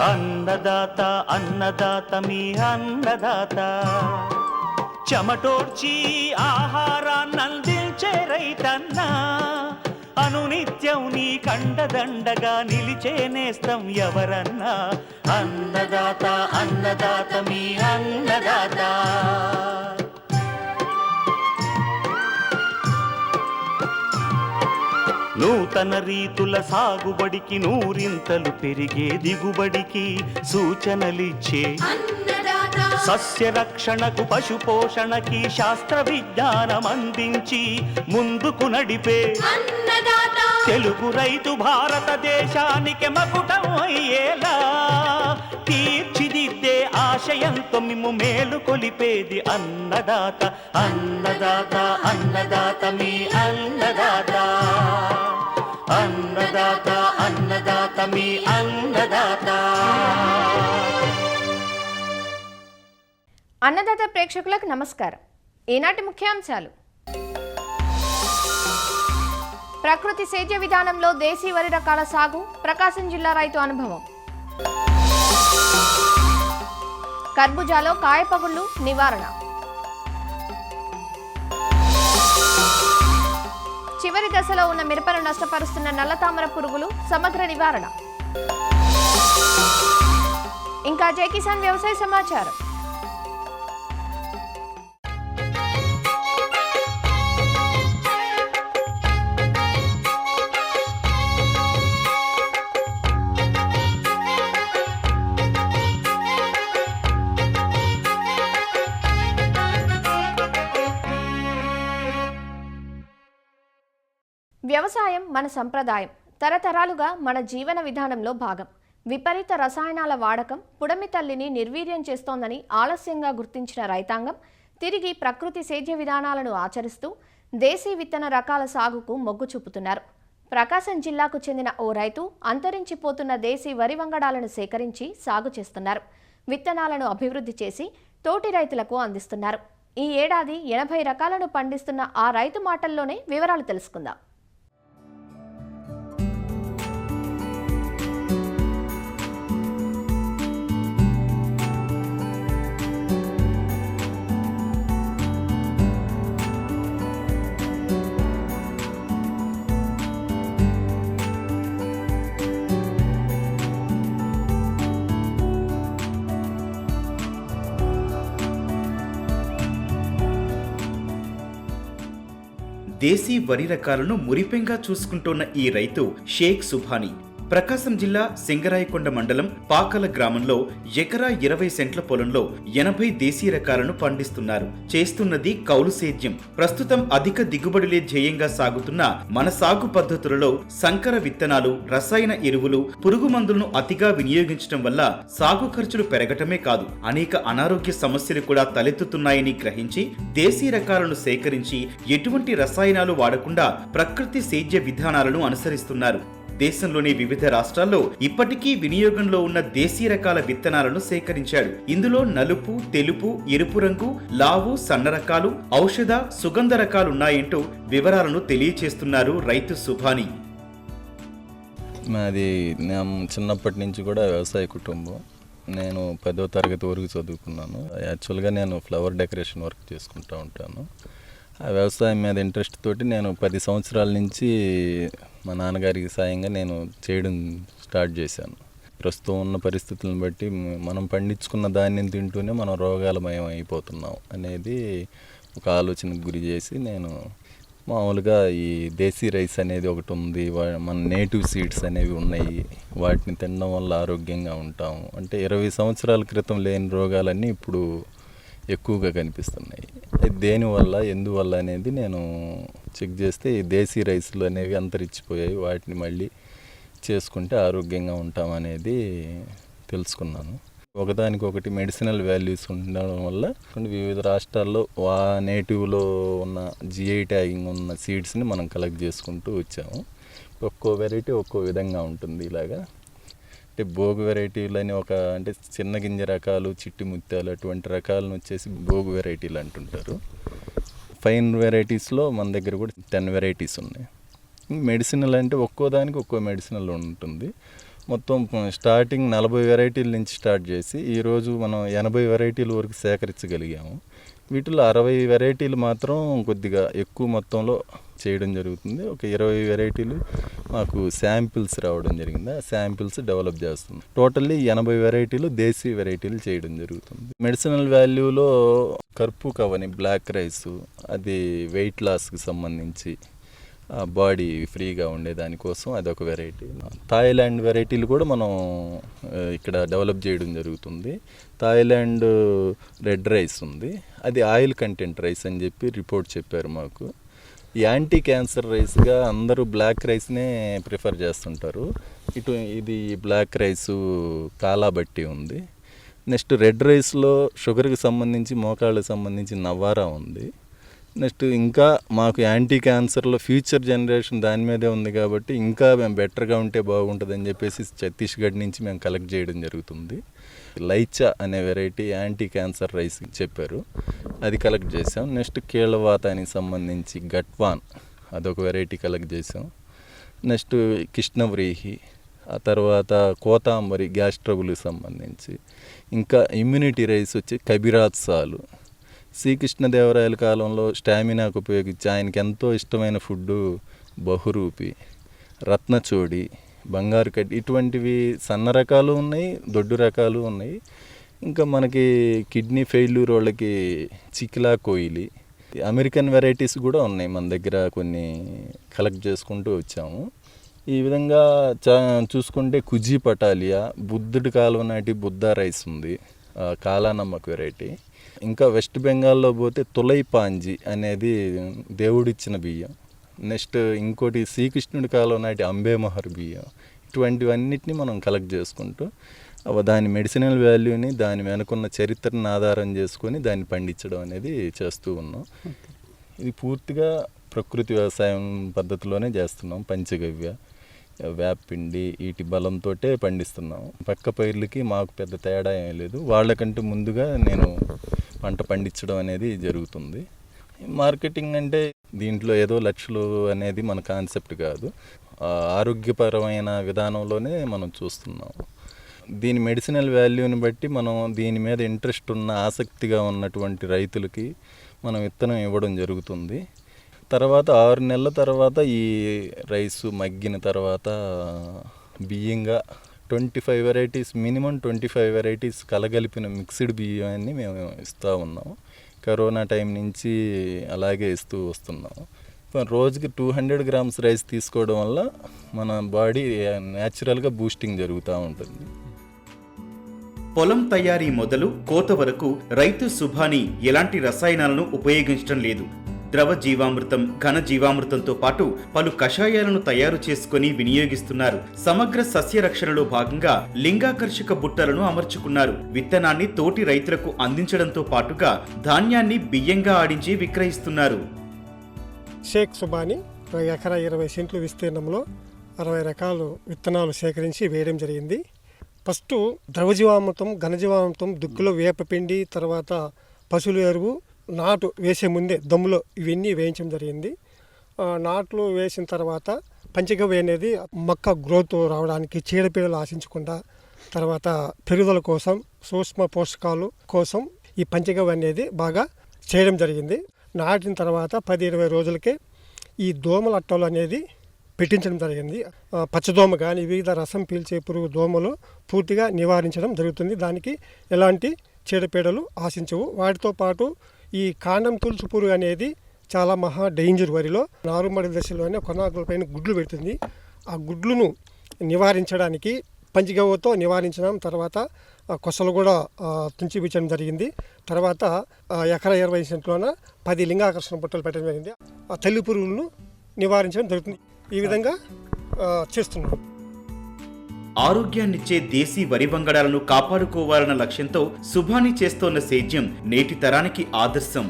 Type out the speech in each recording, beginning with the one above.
అన్నదాత అన్నదాత మీ అన్నదాత, చెమటోడ్చి ఆహారాన్నందించే రైతన్నా, అనునిత్యం నీ కండదండగా నిలిచే నేస్తం ఎవరన్నా. అన్నదాత అన్నదాత మీ అన్నదాత. నూతన రీతుల సాగుబడికి, నూరింతలు పెరిగే దిగుబడికి సూచనలిచ్చే సస్య రక్షణకు, పశు పోషణకి శాస్త్ర విజ్ఞానం అందించి ముందుకు నడిపే తెలుగు రైతు భారతదేశానికి మకుటం అయ్యేలా తీర్చిదిద్దే ఆశయంతో మిమ్ము మేలు కొలిపేది అన్నదాత. అన్నదాత అన్నదాత మీ అన్నదాత. అన్నదాత అన్నదాత మీ అన్నదాత. అన్నదాత ప్రేక్షకులకు నమస్కారం. ఈనాటి ముఖ్యాంశాలు: ప్రకృతి సేద్య విధానంలో దేశీ వరి రకాల సాగు, ప్రకాశం జిల్లా రైతు అనుభవం. కర్బూజాలో కాయపగుళ్లు నివారణ. చివరి దశలో ఉన్న మిరపను నష్టపరుస్తున్న నల్లతామర పురుగులు సమగ్ర నివారణ. ఇంకా జై కిసాన్ వ్యవసాయ సమాచారం. వ్యవసాయం మన సంప్రదాయం, తరతరాలుగా మన జీవన విధానంలో భాగం. విపరీత రసాయనాల వాడకం పుడమి తల్లిని నిర్వీర్యం చేస్తోందని ఆలస్యంగా గుర్తించిన రైతాంగం తిరిగి ప్రకృతి సేద్య విధానాలను ఆచరిస్తూ దేశీ విత్తన రకాల సాగుకు మొగ్గు చూపుతున్నారు. ప్రకాశం జిల్లాకు చెందిన ఓ రైతు అంతరించిపోతున్న దేశీ వరి వంగడాలను సేకరించి సాగు చేస్తున్నారు. విత్తనాలను అభివృద్ధి చేసి తోటి రైతులకు అందిస్తున్నారు. ఈ ఏడాది 80 రకాలను పండిస్తున్న ఆ రైతు మాటల్లోనే వివరాలు తెలుసుకుందాం. దేశీ వరి రకాలను మురిపెంగా చూసుకుంటోన్న ఈ రైతు షేక్ సుభానీ ప్రకాశం జిల్లా సింగరాయకొండ మండలం పాకల గ్రామంలో ఎకరా 20 సెంట్ల పొలంలో 80 దేశీ రకాలను పండిస్తున్నారు. చేస్తున్నది కౌలు సేద్యం. ప్రస్తుతం అధిక దిగుబడులే ధ్యేయంగా సాగుతున్న మన సాగు పద్ధతులలో సంకర విత్తనాలు, రసాయన ఎరువులు, పురుగు మందులను అతిగా వినియోగించడం వల్ల సాగు ఖర్చులు పెరగటమే కాదు, అనేక అనారోగ్య సమస్యలు కూడా తలెత్తుతున్నాయని గ్రహించి దేశీ రకాలను సేకరించి ఎటువంటి రసాయనాలు వాడకుండా ప్రకృతి సేద్య విధానాలను అనుసరిస్తున్నారు. దేశంలోని వివిధ రాష్ట్రాల్లో ఇప్పటికీ వినియోగంలో ఉన్న దేశీ రకాల విత్తనాలను సేకరించాడు. ఇందులో నలుపు, తెలుపు, ఎరుపు రంగు, లావు, సన్న రకాలు, ఔషధ, సుగంధ రకాలున్నాయంటూ వివరాలను తెలియచేస్తున్నారు రైతు సుభానీ. మాది చిన్నప్పటి నుంచి కూడా వ్యవసాయ కుటుంబం. నేను 10వ తరగతి వరకు చదువుకున్నాను. యాక్చువల్గా నేను ఫ్లవర్ డెకరేషన్ వర్క్ చేసుకుంటూ ఉంటాను. ఆ వ్యవసాయం మీద ఇంట్రెస్ట్ తోటి నేను 10 సంవత్సరాల నుంచి మా నాన్నగారికి సాయంగా నేను చేయడం స్టార్ట్ చేశాను. ప్రస్తుతం ఉన్న పరిస్థితులను బట్టి మనం పండించుకున్న ధాన్యం తింటూనే మనం రోగాలమయం అయిపోతున్నాం అనేది ఒక ఆలోచనకు గురి చేసి నేను మామూలుగా ఈ దేశీ రైస్ అనేది ఒకటి ఉంది, మన నేటివ్ సీడ్స్ అనేవి ఉన్నాయి, వాటిని తినడం వల్ల ఆరోగ్యంగా ఉంటాము అంటే 20 సంవత్సరాల క్రితం లేని రోగాలన్నీ ఇప్పుడు ఎక్కువగా కనిపిస్తున్నాయి. దేనివల్ల, ఎందువల్ల అనేది నేను చెక్ చేస్తే ఈ దేశీ రైస్లు అనేవి అంతరించిపోయాయి, వాటిని మళ్ళీ చేసుకుంటే ఆరోగ్యంగా ఉంటామనేది తెలుసుకున్నాను. ఒకదానికొకటి మెడిసినల్ వాల్యూస్ ఉండడం వల్ల వివిధ రాష్ట్రాల్లో నేటివ్లో ఉన్న GI ట్యాగింగ్ ఉన్న సీడ్స్ని మనం కలెక్ట్ చేసుకుంటూ వచ్చాము. ఒక్కో వెరైటీ ఒక్కో విధంగా ఉంటుంది. ఇలాగా అంటే భోగు వెరైటీలు అని అంటే చిన్న గింజ రకాలు, చిట్టి ముత్యాలు అటువంటి రకాలను వచ్చేసి భోగు వెరైటీలు అంటుంటారు. ఫైన్ వెరైటీస్లో మన దగ్గర కూడా 10 వెరైటీస్ ఉన్నాయి. మెడిసినల్ అంటే ఒక్కో దానికి ఒక్కో మెడిసినల్ ఉంటుంది. మొత్తం స్టార్టింగ్ 40 వెరైటీల నుంచి స్టార్ట్ చేసి ఈరోజు మనం 80 వెరైటీల వరకు సేకరించగలిగాము. వీటిలో 60 వెరైటీలు మాత్రం కొద్దిగా ఎక్కువ మొత్తంలో చేయడం జరుగుతుంది. ఒక 20 వెరైటీలు మాకు శాంపిల్స్ రావడం జరిగింది. ఆ శాంపిల్స్ డెవలప్ చేస్తుంది. టోటల్లీ 80 వెరైటీలు దేశీ వెరైటీలు చేయడం జరుగుతుంది. మెడిసినల్ వాల్యూలో కర్పు కవని బ్లాక్ రైస్, అది వెయిట్ లాస్కి సంబంధించి బాడీ ఫ్రీగా ఉండేదానికోసం అదొక వెరైటీ. థాయిలాండ్ వెరైటీలు కూడా మనం ఇక్కడ డెవలప్ చేయడం జరుగుతుంది. థాయిలాండ్ రెడ్ రైస్ ఉంది, అది ఆయిల్ కంటెంట్ రైస్ అని చెప్పి రిపోర్ట్ చెప్పారు మాకు. యాంటీ క్యాన్సర్ రైస్గా అందరూ బ్లాక్ రైస్నే ప్రిఫర్ చేస్తుంటారు. ఇది బ్లాక్ రైసు కాలా బట్టి ఉంది. నెక్స్ట్ రెడ్ రైస్లో షుగర్కి సంబంధించి మోకాళ్ళకి సంబంధించి నవారా ఉంది. నెక్స్ట్ ఇంకా మాకు యాంటీ క్యాన్సర్లో ఫ్యూచర్ జనరేషన్ దాని మీదే ఉంది కాబట్టి ఇంకా మేము బెటర్గా ఉంటే బాగుంటుందని చెప్పేసి ఛత్తీస్గఢ్ నుంచి మేము కలెక్ట్ చేయడం జరుగుతుంది. లైచా అనే వెరైటీ యాంటీ క్యాన్సర్ రైస్ చెప్పారు, అది కలెక్ట్ చేసాం. నెక్స్ట్ కీళ్ళవాతానికి సంబంధించి గట్వాన్ అదొక వెరైటీ కలెక్ట్ చేసాం. నెక్స్ట్ కృష్ణవ్రీహి, ఆ తర్వాత కోతాంబరి గ్యాస్ ట్రబుల్కి సంబంధించి, ఇంకా ఇమ్యూనిటీ రైస్ వచ్చి కబిరాత్ సాలు. శ్రీకృష్ణదేవరాయల కాలంలో స్టామినాకు ఉపయోగించి ఆయనకి ఎంతో ఇష్టమైన ఫుడ్డు బహురూపి, రత్నచోడి, బంగారు కడ్డి, ఇటువంటివి సన్న రకాలు ఉన్నాయి, దొడ్డు రకాలు ఉన్నాయి. ఇంకా మనకి కిడ్నీ ఫెయిల్యూర్ వాళ్ళకి చికిలా కోయిలి, అమెరికన్ వెరైటీస్ కూడా ఉన్నాయి మన దగ్గర, కొన్ని కలెక్ట్ చేసుకుంటూ వచ్చాము. ఈ విధంగా చూసుకుంటే కుజీ పటాలియా, బుద్ధుడి కాలం నాటి బుద్ధా రైస్ ఉంది, కాలానమ్మక్ వెరైటీ. ఇంకా వెస్ట్ బెంగాల్లో పోతే తులై పాంజీ అనేది దేవుడిచ్చిన బియ్యం. నెక్స్ట్ ఇంకోటి శ్రీకృష్ణుడి కాలం నాటి అంబేమహర్ బియ్యం. ఇటువంటివన్నిటిని మనం కలెక్ట్ చేసుకుంటూ దాని మెడిసినల్ వాల్యూని, దాని వెనుకున్న చరిత్రను ఆధారం చేసుకొని దాన్ని పండించడం అనేది చేస్తూ ఉన్నాం. ఇది పూర్తిగా ప్రకృతి వ్యవసాయం పద్ధతిలోనే చేస్తున్నాం. పంచగవ్య, వేపిండి, వీటి బలంతో పండిస్తున్నాం. పక్క పైర్లకి మాకు పెద్ద తేడా ఏం లేదు. వాళ్ళకంటే ముందుగా నేను పంట పండించడం అనేది జరుగుతుంది. మార్కెటింగ్ అంటే దీంట్లో ఏదో లక్షలు అనేది మన కాన్సెప్ట్ కాదు, ఆరోగ్యపరమైన విధానంలోనే మనం చూస్తున్నాం. దీని మెడిసినల్ వాల్యూని బట్టి మనం దీని మీద ఇంట్రెస్ట్ ఉన్న, ఆసక్తిగా ఉన్నటువంటి రైతులకి మనం విత్తనం ఇవ్వడం జరుగుతుంది. తర్వాత 6 నెలల తర్వాత ఈ రైసు మగ్గిన తర్వాత బియ్యంగా 25 వెరైటీస్, మినిమం 25 వెరైటీస్ కలగలిపిన మిక్స్డ్ బియ్యాన్ని మేము ఇస్తూ ఉన్నాం. కరోనా టైం నుంచి అలాగే ఇస్తూ వస్తున్నాం. రోజుకి 200 గ్రామ్స్ రైస్ తీసుకోవడం వల్ల మన బాడీ న్యాచురల్గా బూస్టింగ్ జరుగుతూ ఉంటుంది. పొలం తయారీ మొదలు కోత వరకు రైతు సుభాని ఎలాంటి రసాయనాలను ఉపయోగించడం లేదు. ద్రవ జీవామృతం, ఘన జీవామృతంతో పాటు పలు కషాయాలను తయారు చేసుకుని వినియోగిస్తున్నారు. సమగ్ర సస్య రక్షణలో భాగంగా లింగాకర్షక బుట్టలను అమర్చుకున్నారు. విత్తనాన్ని తోటి రైతులకు అందించడంతో పాటుగా ధాన్యాన్ని బియ్యంగా ఆడించి విక్రయిస్తున్నారు. షేక్ సుబాని ఎకరా 20 సెంట్లు విస్తీర్ణంలో 60 రకాలు విత్తనాలు సేకరించి వేయడం జరిగింది. ఫస్ట్ ద్రవజీవామృతం, ఘనజీవామృతం, దుక్కులో వేపపిండి, తర్వాత పశువుల ఎరువు, నాటు వేసే ముందే దమ్ములో ఇవన్నీ వేయించడం జరిగింది. నాట్లు వేసిన తర్వాత పంచగవ్య అనేది మొక్క గ్రోత్ రావడానికి, చీడపీడలు ఆశించకుండా, తర్వాత పెరుగుదల కోసం, సూక్ష్మ పోషకాలు కోసం ఈ పంచగవ్య అనేది బాగా చేయడం జరిగింది. నాటిన తర్వాత 10-20 రోజులకే ఈ దోమల అట్టలు అనేది పెట్టించడం జరిగింది. పచ్చదోమ కానీ వివిధ రసం పీల్చే పురుగు దోమలు పూర్తిగా నివారించడం జరుగుతుంది. దానికి ఎలాంటి చీడపీడలు ఆశించవు. వాటితో పాటు ఈ కాండం తులుసు పురుగు అనేది చాలా మహా డేంజర్. వరిలో నారుమడి దశలోనే కొనాకులపైన గుడ్లు పెడుతుంది. ఆ గుడ్లను నివారించడానికి పంచగవ్యతో నివారించడం, తర్వాత కొసలు కూడా తుంచిపించడం జరిగింది. తర్వాత ఎకరా 20 సెంట్లోన 10 లింగాకర్షణ బుట్టలు పెట్టడం జరిగింది. ఆ తల్లి పురుగులను నివారించడం జరుగుతుంది. ఈ విధంగా చేస్తున్నాం. ఆరోగ్యాన్నిచ్చే దేశీ వరి వంగడాలను కాపాడుకోవాలన్న లక్ష్యంతో సుభాని చేస్తోన్న సేద్యం నేటి తరానికి ఆదర్శం.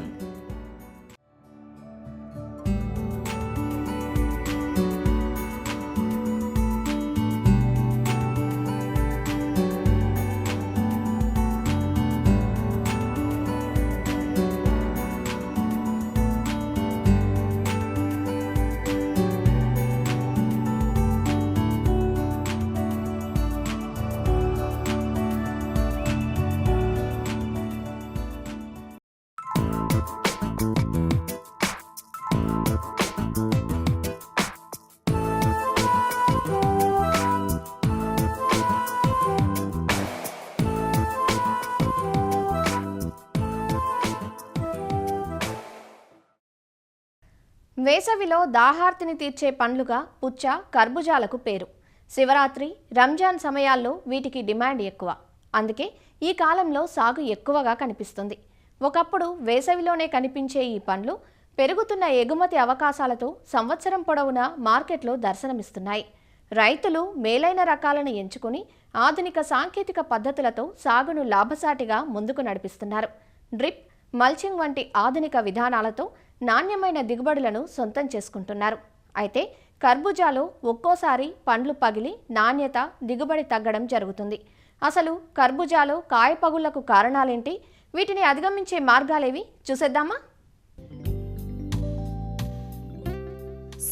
వేసవిలో దాహార్తిని తీర్చే పండ్లుగా పుచ్చ, కర్బుజాలకు పేరు. శివరాత్రి, రంజాన్ సమయాల్లో వీటికి డిమాండ్ ఎక్కువ. అందుకే ఈ కాలంలో సాగు ఎక్కువగా కనిపిస్తుంది. ఒకప్పుడు వేసవిలోనే కనిపించే ఈ పండ్లు పెరుగుతున్న ఎగుమతి అవకాశాలతో సంవత్సరం పొడవునా మార్కెట్లో దర్శనమిస్తున్నాయి. రైతులు మేలైన రకాలను ఎంచుకుని ఆధునిక సాంకేతిక పద్ధతులతో సాగును లాభసాటిగా ముందుకు నడిపిస్తున్నారు. డ్రిప్, మల్చింగ్ వంటి ఆధునిక విధానాలతో నాణ్యమైన దిగుబడులను సొంతం చేసుకుంటున్నారు. అయితే కర్బూజాలో ఒక్కోసారి పండ్లు పగిలి నాణ్యత, దిగుబడి తగ్గడం జరుగుతుంది. అసలు కర్బూజాలో కాయ పగుళ్లకు కారణాలేంటి? వీటిని అధిగమించే మార్గాలేవి చూసేద్దామా?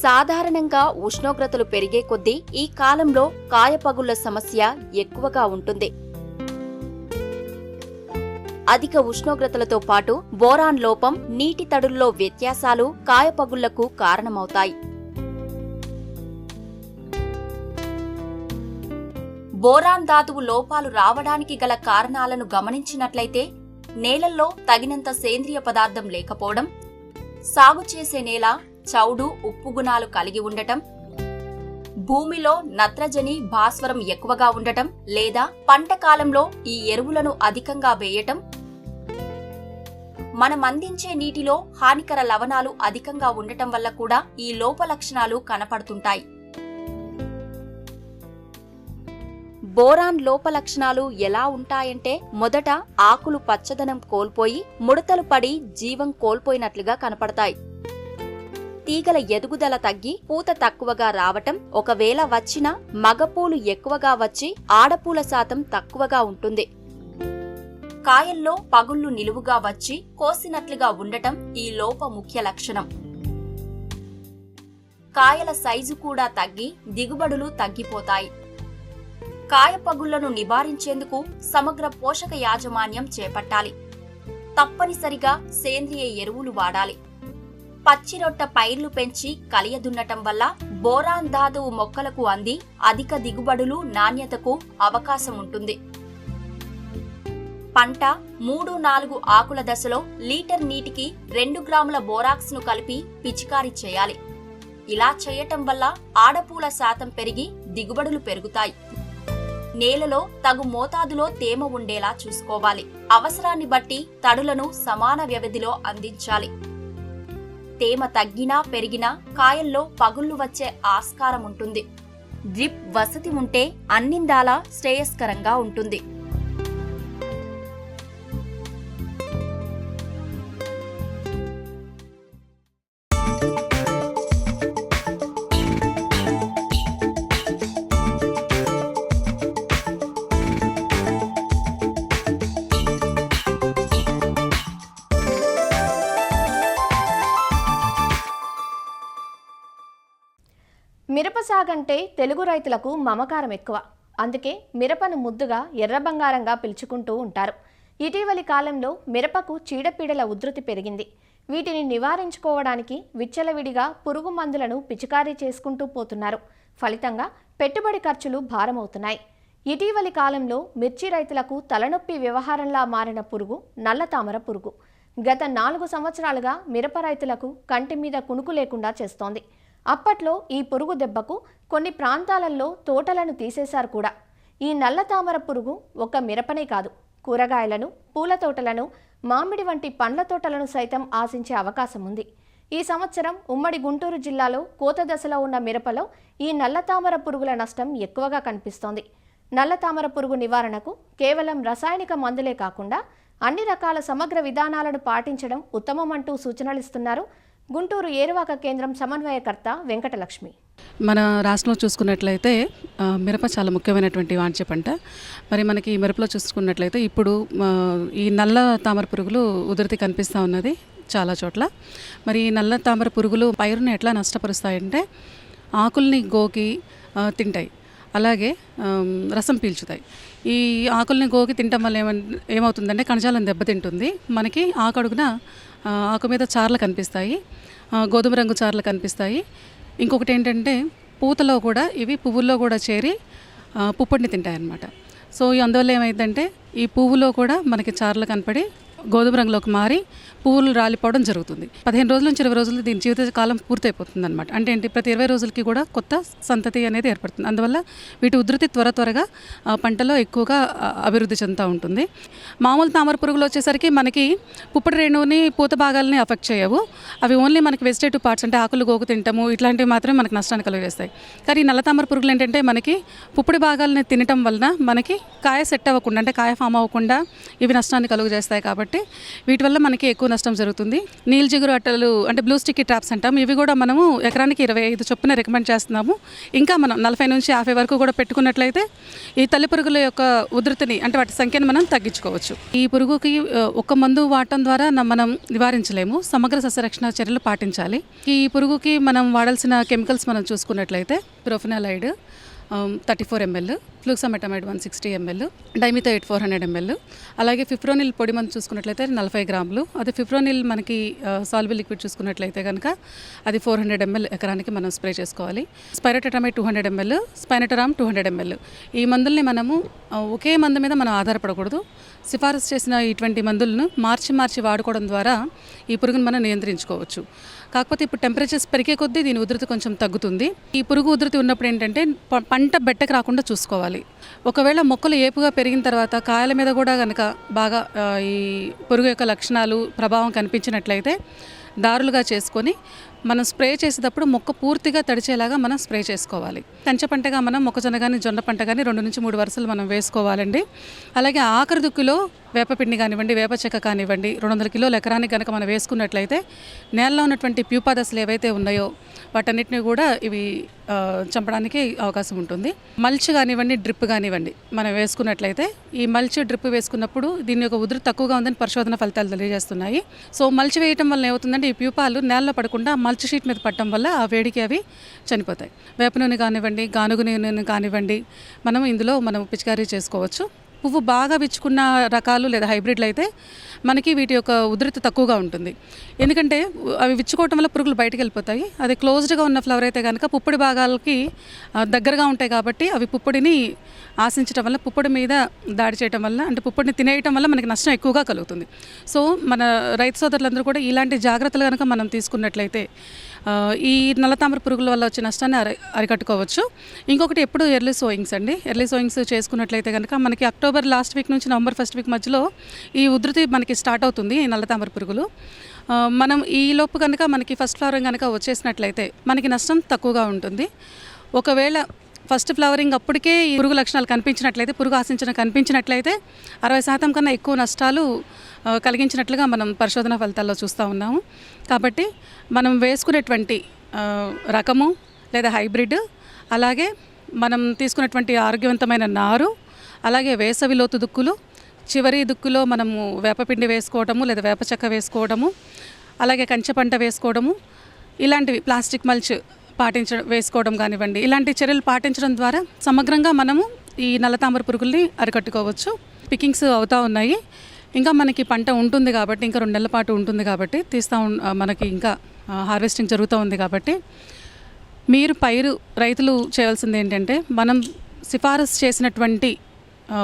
సాధారణంగా ఉష్ణోగ్రతలు పెరిగే కొద్దీ ఈ కాలంలో కాయపగుళ్ల సమస్య ఎక్కువగా ఉంటుంది. అధిక ఉష్ణోగ్రతలతో పాటు బోరాన్ లోపం, నీటి తడుల్లో వ్యత్యాసాలు కాయపగుళ్లకు కారణమవుతాయి. బోరాన్ ధాతువు లోపాలు రావడానికి గల కారణాలను గమనించినట్లయితే నేలల్లో తగినంత సేంద్రియ పదార్థం లేకపోవడం, సాగు చేసే నేల చౌడు, ఉప్పు గుణాలు కలిగి ఉండటం, భూమిలో నత్రజని, భాస్వరం ఎక్కువగా ఉండటం, లేదా పంట కాలంలో ఈ ఎరువులను అధికంగా వేయటం, మనం అందించే నీటిలో హానికర లవణాలు అధికంగా ఉండటం వల్ల కూడా ఈ లోప లక్షణాలు కనపడుతుంటాయి. బోరాన్ లోప లక్షణాలు ఎలా ఉంటాయంటే, మొదట ఆకులు పచ్చదనం కోల్పోయి ముడతలు పడి జీవం కోల్పోయినట్లుగా కనపడతాయి. తీగల ఎదుగుదల తగ్గి పూత తక్కువగా రావటం, ఒకవేళ వచ్చినా మగపూలు ఎక్కువగా వచ్చి ఆడపూల శాతం తక్కువగా ఉంటుంది. కాయల్లో పగుళ్లు నిలువుగా వచ్చి కోసినట్లుగా ఉండటం ఈ లోప ముఖ్య లక్షణం. కాయల సైజు కూడా తగ్గి దిగుబడులు తగ్గిపోతాయి. కాయ పగుళ్లను నివారించేందుకు సమగ్ర పోషక యాజమాన్యం చేపట్టాలి. తప్పనిసరిగా సేంద్రియ ఎరువులు వాడాలి. పచ్చిరొట్ట పైర్లు పెంచి కలియదున్నటం వల్ల బోరాన్ ధాతువు మొక్కలకు అంది అధిక దిగుబడులు, నాణ్యతకు అవకాశం ఉంటుంది. పంట 3-4 ఆకుల దశలో లీటర్ నీటికి 2 గ్రాముల బోరాక్స్ ను కలిపి పిచికారీ చేయాలి. ఇలా చేయటం వల్ల ఆడపూల శాతం పెరిగి దిగుబడులు పెరుగుతాయి. నేలలో తగు మోతాదులో తేమ ఉండేలా చూసుకోవాలి. అవసరాన్ని బట్టి తడులను సమాన వ్యవధిలో అందించాలి. తేమ తగ్గినా పెరిగినా కాయల్లో పగుళ్లు వచ్చే ఆస్కారం ఉంటుంది. డ్రిప్ వసతి ఉంటే అన్నిందాలా శ్రేయస్కరంగా ఉంటుంది. మిరప సాగంటే తెలుగు రైతులకు మమకారం ఎక్కువ. అందుకే మిరపను ముద్దుగా ఎర్ర బంగారంగా పిలుచుకుంటూ ఉంటారు. ఇటీవలి కాలంలో మిరపకు చీడపీడల ఉధృతి పెరిగింది. వీటిని నివారించుకోవడానికి విచ్చలవిడిగా పురుగు మందులను పిచికారీ చేసుకుంటూ పోతున్నారు. ఫలితంగా పెట్టుబడి ఖర్చులు భారమవుతున్నాయి. ఇటీవలి కాలంలో మిర్చి రైతులకు తలనొప్పి వ్యవహారంలా మారిన పురుగు నల్లతామర పురుగు. గత 4 సంవత్సరాలుగా మిరప రైతులకు కంటి మీద కునుకు లేకుండా చేస్తోంది. అప్పట్లో ఈ పురుగు దెబ్బకు కొన్ని ప్రాంతాలలో తోటలను తీసేశారు కూడా. ఈ నల్లతామర పురుగు ఒక మిరపనే కాదు, కూరగాయలను, పూల తోటలను, మామిడి వంటి పండ్ల తోటలను సైతం ఆశించే అవకాశం ఉంది. ఈ సంవత్సరం ఉమ్మడి గుంటూరు జిల్లాలో కోత దశలో ఉన్న మిరపలో ఈ నల్లతామర పురుగుల నష్టం ఎక్కువగా కనిపిస్తోంది. నల్లతామర పురుగు నివారణకు కేవలం రసాయనిక మందులే కాకుండా అన్ని రకాల సమగ్ర విధానాలను పాటించడం ఉత్తమమంటూ సూచనలిస్తున్నారు గుంటూరు ఏరువాక కేంద్రం సమన్వయకర్త వెంకటలక్ష్మి. మన రాష్ట్రంలో చూసుకున్నట్లయితే మిరప చాలా ముఖ్యమైనటువంటి వాణిజ్య పంట. మరి మనకి ఈ మిరపలో చూసుకున్నట్లయితే ఇప్పుడు ఈ నల్ల తామర పురుగులు ఉధృతి కనిపిస్తూ ఉన్నది చాలా చోట్ల. మరి ఈ నల్ల తామర పురుగులు పైరును ఎట్లా నష్టపరుస్తాయంటే, ఆకుల్ని గోకి తింటాయి, అలాగే రసం పీల్చుతాయి. ఈ ఆకుల్ని గోకి తినటం వల్ల ఏమవుతుందంటే కణజాలం దెబ్బతింటుంది. మనకి ఆకడుగున ఆకు మీద చార్లు కనిపిస్తాయి, గోధుమ రంగు చార్లు కనిపిస్తాయి. ఇంకొకటి ఏంటంటే పూతలో కూడా ఇవి పువ్వుల్లో కూడా చేరి పుప్పొడిని తింటాయి అన్నమాట. సో అందువల్ల ఏమైందంటే ఈ పువ్వులో కూడా మనకి చార్లు కనపడి గోధుమ రంగులోకి మారి పువ్వులు రాలిపోవడం జరుగుతుంది. 15 రోజుల నుంచి 20 రోజులు దీని జీవిత కాలం పూర్తయిపోతుంది అనమాట. అంటే ఏంటి, ప్రతి 20 రోజులకి కూడా కొత్త సంతతి అనేది ఏర్పడుతుంది. అందువల్ల వీటి ఉధృతి త్వరగా పంటలో ఎక్కువగా అభివృద్ధి చెందుతూ ఉంటుంది. మామూలు తామర పురుగులు వచ్చేసరికి మనకి పుప్పటి రేణువుని, పూత భాగాలని అఫెక్ట్ చేయవు. అవి ఓన్లీ మనకి వెజిటేటివ్ పార్ట్స్ అంటే ఆకులు గోకు తింటాము ఇట్లాంటివి మాత్రమే మనకి నష్టాన్ని కలుగజేస్తాయి. కానీ ఈ నల్ల తామర పురుగులు ఏంటంటే మనకి పుప్పటి భాగాలని తినటం వలన మనకి కాయ సెట్ అవ్వకుండా, అంటే కాయ ఫామ్ అవ్వకుండా ఇవి నష్టాన్ని కలుగజేస్తాయి. కాబట్టి వీటి వల్ల మనకి ఎక్కువ నష్టం జరుగుతుంది. నీల్ జిగురు అట్టలు అంటే బ్లూ స్టిక్కీ ట్రాప్స్ అంటాం. ఇవి కూడా మనము ఎకరానికి 25 చొప్పున రికమెండ్ చేస్తున్నాము. ఇంకా మనం 40 నుంచి 50 వరకు కూడా పెట్టుకున్నట్లయితే ఈ తల్లి పురుగుల యొక్క ఉధృతిని అంటే వాటి సంఖ్యను మనం తగ్గించుకోవచ్చు. ఈ పురుగుకి ఒక మందు వాడటం ద్వారా మనం నివారించలేము. సమగ్ర సస్యరక్షణ చర్యలు పాటించాలి. ఈ పురుగుకి మనం వాడాల్సిన కెమికల్స్ మనం చూసుకున్నట్లయితే ప్రొఫెనాలైడ్ 34 ml, ఫ్లూక్సామెటమైడ్ 160 ml, డైమిథైడ్ 400 ml, అలాగే ఫిప్రోనిల్ పొడి మందు చూసుకున్నట్లయితే 40 గ్రాములు. అదే ఫిప్రోనిల్ మనకి సాల్బుల్ లిక్విడ్ చూసుకున్నట్లయితే కనుక అది 400 ml ఎకరానికి మనం స్ప్రే చేసుకోవాలి. స్పైరోటెట్రామైడ్ 200 ml, స్పైనటరామ్ 200 ml. ఈ మందుల్ని మనము ఒకే మందు మీద మనం ఆధారపడకూడదు. సిఫారసు చేసిన ఇటువంటి మందులను మార్చి వాడుకోవడం ద్వారా ఈ పురుగును మనం నియంత్రించుకోవచ్చు. కాకపోతే ఇప్పుడు టెంపరేచర్స్ పెరిగే కొద్దీ దీని ఉధృతి కొంచెం తగ్గుతుంది. ఈ పురుగు ఉధృతి ఉన్నప్పుడు ఏంటంటే పంట బెట్టకు రాకుండా చూసుకోవాలి. ఒకవేళ మొక్కలు ఏపుగా పెరిగిన తర్వాత కాయల మీద కూడా కనుక బాగా ఈ పురుగు యొక్క లక్షణాలు ప్రభావం కనిపించినట్లయితే దారులుగా చేసుకొని మనం స్ప్రే చేసేటప్పుడు మొక్క పూర్తిగా తడిచేలాగా మనం స్ప్రే చేసుకోవాలి. కంచె పంటగా మనం మొక్కజొన్న కానీ జొన్న పంట కానీ 2 నుంచి 3 వరుసలు మనం వేసుకోవాలండి. అలాగే ఆఖరి దుక్కులో వేపపిండి కానివ్వండి, వేప చెక్క కానివ్వండి 200 కిలోల ఎకరానికి కనుక మనం వేసుకున్నట్లయితే నేలలో ఉన్నటువంటి ప్యూపా దశలు ఏవైతే ఉన్నాయో వాటన్నిటిని కూడా ఇవి చంపడానికి అవకాశం ఉంటుంది. మల్చ్ కానివ్వండి, డ్రిప్ కానివ్వండి మనం వేసుకున్నట్లయితే ఈ మల్చ్ డ్రిప్ వేసుకున్నప్పుడు దీని యొక్క ఉధృతి తక్కువగా ఉందని పరిశోధన ఫలితాలు తెలియజేస్తున్నాయి. సో మల్చ్ వేయటం వల్ల ఏమవుతుందంటే ఈ ప్యూపాలు నేలలో పడకుండా మల్చ్ షీట్ మీద పడటం వల్ల ఆ వేడికి అవి చనిపోతాయి. వేప నూనె కానివ్వండి, గానుగు నూనె కానివ్వండి మనం పిచికారీ చేసుకోవచ్చు. పువ్వు బాగా విచ్చుకున్న రకాలు లేదా హైబ్రిడ్లు అయితే మనకి వీటి యొక్క ఉధృతి తక్కువగా ఉంటుంది. ఎందుకంటే అవి విచ్చుకోవటం వల్ల పురుగులు బయటకు వెళ్ళిపోతాయి. అది క్లోజ్డ్గా ఉన్న ఫ్లవర్ అయితే కనుక పుప్పొడి భాగాలకి దగ్గరగా ఉంటాయి కాబట్టి అవి పుప్పొడిని ఆశించడం వల్ల, పుప్పొడి మీద దాడి చేయడం వల్ల, అంటే పుప్పొడిని తినేయటం వల్ల మనకి నష్టం ఎక్కువగా కలుగుతుంది. సో మన రైతు సోదరులందరూ కూడా ఇలాంటి జాగ్రత్తలు కనుక మనం తీసుకున్నట్లయితే ఈ నల్లతామర పురుగుల వల్ల వచ్చే నష్టాన్ని అరికట్టుకోవచ్చు. ఇంకొకటి ఎప్పుడు ఎర్లీ సోయింగ్స్ అండి. ఎర్లీ సోయింగ్స్ చేసుకున్నట్లయితే కనుక మనకి అక్టోబర్ లాస్ట్ వీక్ నుంచి నవంబర్ ఫస్ట్ వీక్ మధ్యలో ఈ ఉధృతి మనకి స్టార్ట్ అవుతుంది ఈ నల్లతామర పురుగులు. మనం ఈ లోపు కనుక మనకి ఫస్ట్ ఫ్లవరింగ్ కనుక వచ్చేసినట్లయితే మనకి నష్టం తక్కువగా ఉంటుంది. ఒకవేళ ఫస్ట్ ఫ్లవరింగ్ అప్పటికే ఈ పురుగు లక్షణాలు కనిపించినట్లయితే, పురుగు ఆశించడం కనిపించినట్లయితే 60% కన్నా ఎక్కువ నష్టాలు కలిగించినట్లుగా మనం పరిశోధన ఫలితాల్లో చూస్తూ ఉన్నాము. కాబట్టి మనం వేసుకునేటువంటి రకము లేదా హైబ్రిడ్, అలాగే మనం తీసుకున్నటువంటి ఆరోగ్యవంతమైన నారు, అలాగే వేసవి లోతు దుక్కులు, చివరి దుక్కులో మనము వేపపిండి వేసుకోవడము లేదా వేప చెక్క వేసుకోవడము, అలాగే కంచె పంట వేసుకోవడము, ఇలాంటివి ప్లాస్టిక్ మల్చ్ వేసుకోవడం కానివ్వండి, ఇలాంటి చర్యలు పాటించడం ద్వారా సమగ్రంగా మనము ఈ నల్లతామర పురుగుల్ని అరికట్టుకోవచ్చు. పికింగ్స్ అవుతూ ఉన్నాయి. ఇంకా మనకి పంట ఉంటుంది కాబట్టి, ఇంకా 2 నెలల పాటు ఉంటుంది కాబట్టి మనకి ఇంకా హార్వెస్టింగ్ జరుగుతూ ఉంది కాబట్టి మీరు రైతులు చేయాల్సింది ఏంటంటే మనం సిఫారసు చేసినటువంటి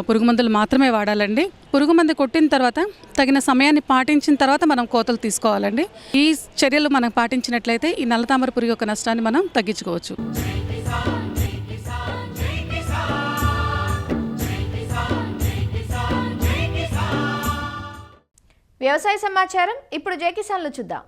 పురుగు మందులు మాత్రమే వాడాలండి. పురుగు మందు కొట్టిన తర్వాత తగిన సమయాన్ని పాటించిన తర్వాత మనం కోతలు తీసుకోవాలండి. ఈ చర్యలు మనం పాటించినట్లయితే ఈ నల్లతామర పురుగు యొక్క నష్టాన్ని మనం తగ్గించుకోవచ్చు. వ్యవసాయ సమాచారం ఇప్పుడు జేకిసాన్లో చూద్దాం.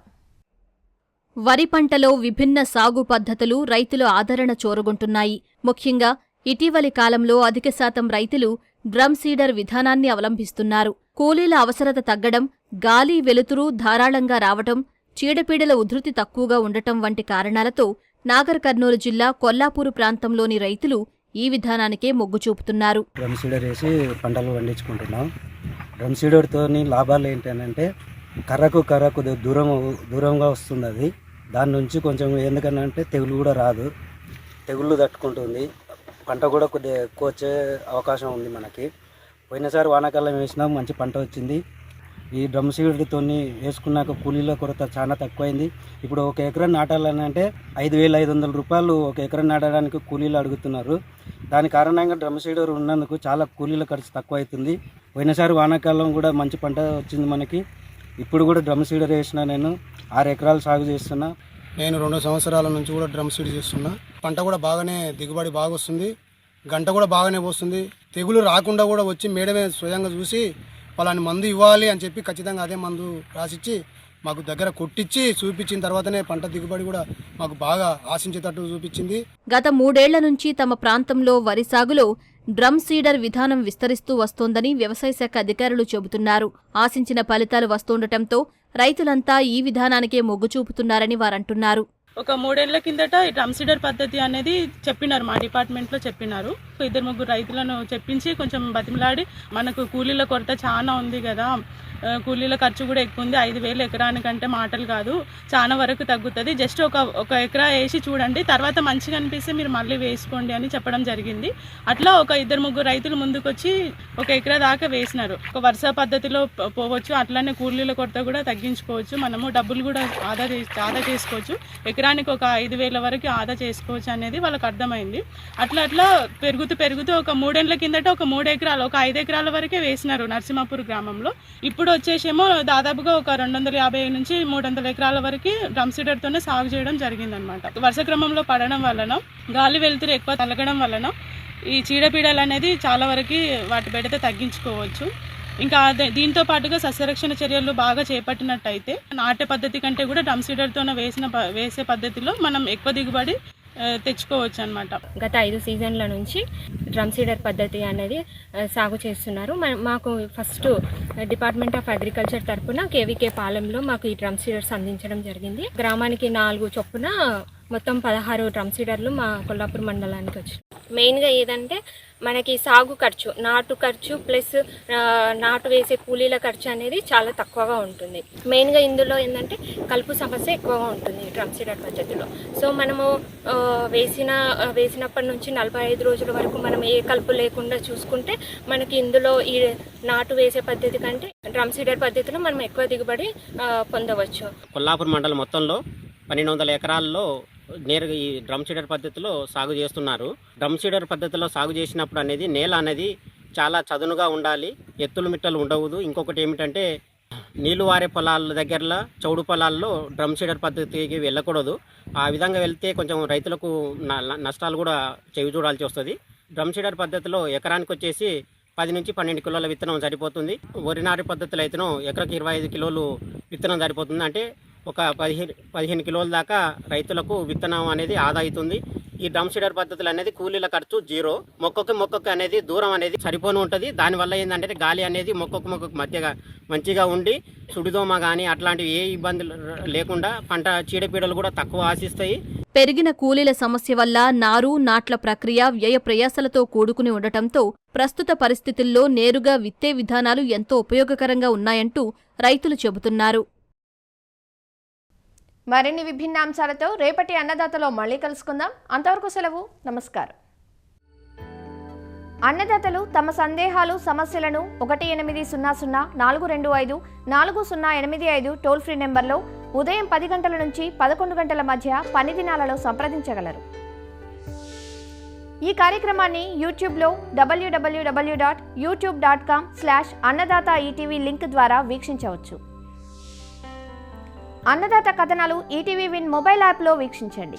వరి పంటలో విభిన్న సాగు పద్ధతులు రైతుల ఆదరణ చూరగొంటున్నాయి. ముఖ్యంగా ఇటీవలి కాలంలో అధిక శాతం రైతులు డ్రమ్ సీడర్ విధానాన్ని అవలంబిస్తున్నారు. కూలీల అవసరత తగ్గడం, గాలి వెలుతురు ధారాళంగా రావటం, చీడపీడల ఉధృతి తక్కువగా ఉండటం వంటి కారణాలతో నాగర్ కర్నూలు జిల్లా కొల్లాపూరు ప్రాంతంలోని రైతులు ఈ విధానానికే మొగ్గు చూపుతున్నారు. డ్రమ్ సీడర్ వేసి పంటలు పండించుకుంటున్నాం. డ్రమ్ సీడర్తో లాభాలు ఏంటంటే కర్రకు దూరంగా వస్తుంది. అది దాని నుంచి కొంచెం ఎందుకనంటే తెగులు కూడా రాదు, తెగుళ్ళు తట్టుకుంటుంది. పంట కూడా కొద్దిగా ఎక్కువ వచ్చే అవకాశం ఉంది మనకి. పోయినసారి వానాకాలం వేసినా మంచి పంట వచ్చింది. ఈ డ్రమ్ సీడ్తో వేసుకున్నాక కూలీల కొరత చాలా తక్కువైంది. ఇప్పుడు 1 ఎకరం నాటాలని అంటే 5,500 రూపాయలు 1 ఎకరం నాటడానికి కూలీలు అడుగుతున్నారు. దాని కారణంగా డ్రమ్ సీడర్ ఉన్నందుకు చాలా కూలీల ఖర్చు తక్కువ అవుతుంది. పోయినసారి వానాకాలం కూడా మంచి పంట వచ్చింది మనకి. ఇప్పుడు కూడా డ్రమ్ సీడర్ వేసిన నేను 6 ఎకరాలు సాగు చేస్తున్నా. నేను 2 సంవత్సరాల నుంచి కూడా డ్రమ్ సీడ్ చేస్తున్నా. పంట కూడా బాగానే దిగుబడి బాగా వస్తుంది, గంట కూడా బాగానే వస్తుంది. తెగులు రాకుండా కూడా వచ్చి మేడమే స్వయంగా చూసి వాళ్ళని మందు ఇవ్వాలి అని చెప్పి ఖచ్చితంగా అదే మందు రాసిచ్చి మాకు దగ్గర కొట్టించి చూపించిన తర్వాతనే పంట దిగుబడి కూడా మాకు బాగా ఆశించేటట్టు చూపించింది. గత 3 ఏళ్ల నుంచి తమ ప్రాంతంలో వరి సాగులో డ్రమ్ సీడర్ విధానం విస్తరిస్తూ వస్తోందని వ్యవసాయ శాఖ అధికారులు చెబుతున్నారు. ఆశించిన ఫలితాలు వస్తుండటంతో రైతులంతా ఈ విధానానికే మొగ్గు చూపుతున్నారని వారంటున్నారు. ఒక 3 ఏళ్ల కిందట ఈ డ్రమ్ సీడర్ పద్ధతి అనేది చెప్పినారు, మా డిపార్ట్మెంట్లో చెప్పినారు. 2-3 రైతులను చెప్పించి కొంచెం బతిమలాడి, మనకు కూలీల కొరత చాలా ఉంది కదా, కూలీల ఖర్చు కూడా ఎక్కువ ఉంది, 5,000 ఎకరానికంటే మాటలు కాదు, చాలా వరకు తగ్గుతుంది, జస్ట్ ఒక ఎకరా వేసి చూడండి, తర్వాత మంచిగా అనిపిస్తే మీరు మళ్ళీ వేసుకోండి అని చెప్పడం జరిగింది. అట్లా ఒక 2-3 రైతులు ముందుకొచ్చి 1 ఎకరా దాకా వేసినారు. ఒక వరుస పద్ధతిలో పోవచ్చు, అట్లానే కూలీల కొరత కూడా తగ్గించుకోవచ్చు, మనము డబ్బులు కూడా ఆదా చేసుకోవచ్చు, ఎకరానికి ఒక 5,000 వరకు ఆదా చేసుకోవచ్చు అనేది వాళ్ళకి అర్థమైంది. అట్లా పెరుగుతూ ఒక 3 ఏళ్ల కిందట ఒక 3 ఎకరాలు, ఒక 5 ఎకరాల వరకే వేసినారు నరసింహాపూర్ గ్రామంలో. ఇప్పుడు వచ్చేసేమో దాదాపుగా ఒక 250 నుంచి 300 ఎకరాల వరకు డ్రమ్ సీడర్తోనే సాగు చేయడం జరిగిందనమాట. వరుస క్రమంలో పడడం వలన, గాలి వెలుతురు ఎక్కువ తలగడం వలన ఈ చీడపీడలు అనేది చాలా వరకు వాటి బెడత తగ్గించుకోవచ్చు. ఇంకా దీంతో పాటుగా సస్యరక్షణ చర్యలు బాగా చేపట్టినట్టయితే నాటే పద్ధతి కంటే కూడా డ్రమ్ సీడర్తోనే వేసే పద్ధతిలో మనం ఎక్కువ దిగుబడి తెచ్చుకోవచ్చు అన్నమాట. గత 5 సీజన్ల నుంచి డ్రమ్ సీడర్ పద్ధతి అనేది సాగు చేస్తున్నారు. మాకు ఫస్ట్ డిపార్ట్మెంట్ ఆఫ్ అగ్రికల్చర్ తరఫున కేవీకే పాలెంలో మాకు ఈ డ్రమ్ సీడర్స్ అందించడం జరిగింది. గ్రామానికి 4 చొప్పున మొత్తం 16 డ్రమ్ సీడర్లు మా కొల్లాపూర్ మండలానికి వచ్చాయి. మెయిన్గా ఏదంటే మనకి సాగు ఖర్చు, నాటు ఖర్చు ప్లస్ నాటు వేసే కూలీల ఖర్చు అనేది చాలా తక్కువగా ఉంటుంది. మెయిన్గా ఇందులో ఏంటంటే కలుపు సమస్య ఎక్కువగా ఉంటుంది డ్రమ్ సీడర్ పద్ధతిలో. సో మనము వేసినప్పటి నుంచి 45 రోజుల వరకు మనం ఏ కలుపు లేకుండా చూసుకుంటే మనకి ఇందులో ఈ నాటు వేసే పద్ధతి కంటే డ్రమ్ సీడర్ పద్ధతిలో మనం ఎక్కువ దిగుబడి పొందవచ్చు. కొల్లాపూర్ మండలం మొత్తంలో 1200 ఎకరాల్లో నేరుగా ఈ డ్రమ్ సీడర్ పద్ధతిలో సాగు చేస్తున్నారు. డ్రమ్ సీడర్ పద్ధతిలో సాగు చేసినప్పుడు అనేది నేల అనేది చాలా చదునుగా ఉండాలి, ఎత్తులు మిట్టలు ఉండవద్దు. ఇంకొకటి ఏమిటంటే నీళ్లు వారే పొలాల దగ్గరలో, చౌడు పొలాల్లో డ్రమ్ సీడర్ పద్ధతికి వెళ్ళకూడదు. ఆ విధంగా వెళ్తే కొంచెం రైతులకు నష్టాలు కూడా చెవి చూడాల్సి వస్తుంది. డ్రమ్ సీడర్ పద్ధతిలో ఎకరానికి వచ్చేసి 10 నుంచి 12 కిలోల విత్తనం సరిపోతుంది. వరి నాటి పద్ధతిలో అయితేనో ఎకరాకి 25 కిలోలు విత్తనం సరిపోతుంది. అంటే ఒక 15 కిలోల దాకా రైతులకు విత్తనం అనేది ఆదా అవుతుంది. ఈ డ్రమ్ సీడర్ పద్ధతులు అనేది కూలీల ఖర్చు 0, మొక్కకు అనేది దూరం అనేది సరిపోని ఉంటుంది. దానివల్ల ఏంటంటే గాలి అనేది మొక్కకు మధ్యగా మంచిగా ఉండి సుడిదోమ కానీ అట్లాంటివి ఏ ఇబ్బందులు లేకుండా పంట చీడపీడలు కూడా తక్కువ ఆశిస్తాయి. పెరిగిన కూలీల సమస్య వల్ల నాట్ల ప్రక్రియ వ్యయ ప్రయాసలతో కూడుకుని ఉండటంతో ప్రస్తుత పరిస్థితుల్లో నేరుగా విత్తే విధానాలు ఎంతో ఉపయోగకరంగా ఉన్నాయంటూ రైతులు చెబుతున్నారు. మరిన్ని విభిన్న అంశాలతో రేపటి అన్నదాతలో మళ్ళీ కలుసుకుందాం. అంతవరకు సెలవు, నమస్కారం. అన్నదాతలు తమ సందేహాలు, సమస్యలను 1800-425-4085 టోల్ ఫ్రీ నెంబర్లో ఉదయం 10 గంటల నుంచి 11 గంటల మధ్య పని దినాలలో సంప్రదించగలరు. ఈ కార్యక్రమాన్ని యూట్యూబ్లో www.youtube.com/అన్నదాత-ఈటీవీ లింక్ ద్వారా వీక్షించవచ్చు. అన్నదాత కథనాలు ఈటీవీ విన్ మొబైల్ యాప్లో వీక్షించండి.